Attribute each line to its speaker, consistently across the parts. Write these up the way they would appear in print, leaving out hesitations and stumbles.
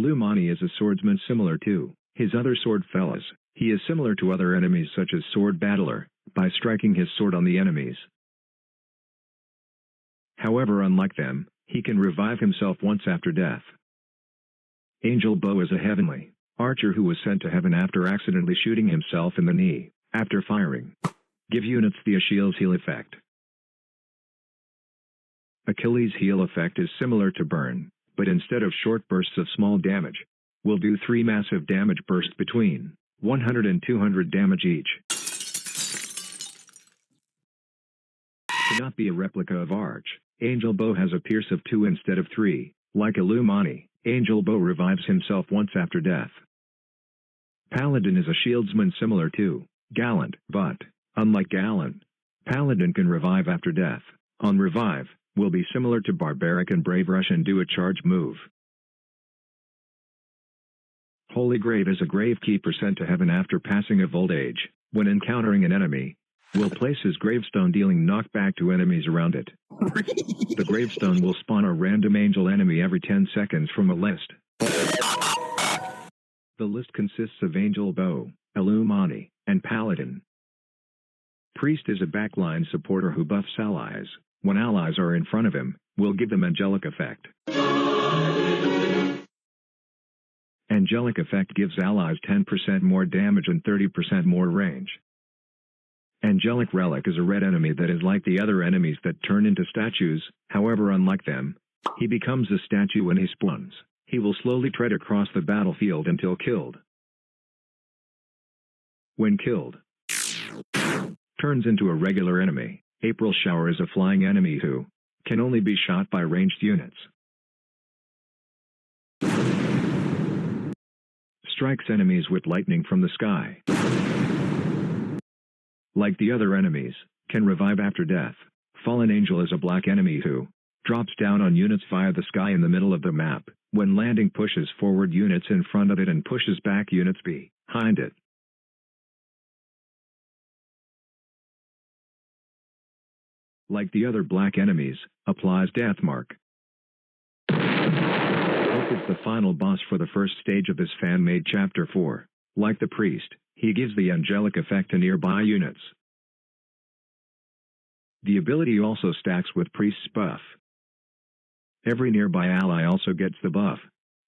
Speaker 1: Lumani is a swordsman similar to his other sword fellows. He is similar to other enemies such as Sword Battler, by striking his sword on the enemies. However, unlike them, he can revive himself once after death. Angel Bow is a heavenly archer who was sent to heaven after accidentally shooting himself in the knee. After firing, give units the Achilles heal effect. Achilles heal effect is similar to burn, but instead of short bursts of small damage, will do 3 massive damage bursts between 100 and 200 damage each. To not be a replica of Arch, Angel Bow has a pierce of 2 instead of 3. Like Illumani, Angel Bow revives himself once after death. Paladin is a shieldsman similar to Gallant, but, unlike Gallant, Paladin can revive after death. On revive, will be similar to Barbaric and Brave Rush and do a charge move. Holy Grave is a gravekeeper sent to heaven after passing of old age. When encountering an enemy, will place his gravestone dealing knockback to enemies around it. The gravestone will spawn a random angel enemy every 10 seconds from a list. The list consists of Angel Bow, Illumani, and Paladin. Priest is a backline supporter who buffs allies. When allies are in front of him, will give them angelic effect. Angelic effect gives allies 10% more damage and 30% more range. Angelic Relic is a red enemy that is like the other enemies that turn into statues. However, unlike them, he becomes a statue when he spawns. He will slowly tread across the battlefield until killed. When killed, turns into a regular enemy. April Shower is a flying enemy who can only be shot by ranged units. Strikes enemies with lightning from the sky. Like the other enemies, can revive after death. Fallen Angel is a black enemy who drops down on units via the sky in the middle of the map. When landing, pushes forward units in front of it and pushes back units behind it. Like the other black enemies, applies Deathmark. Hope is the final boss for the first stage of this Fanmade Chapter 4. Like the priest, he gives the angelic effect to nearby units. The ability also stacks with priest's buff. Every nearby ally also gets the buff.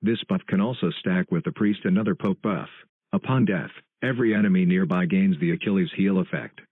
Speaker 1: This buff can also stack with the priest and other poke buff. Upon death, every enemy nearby gains the Achilles heal effect.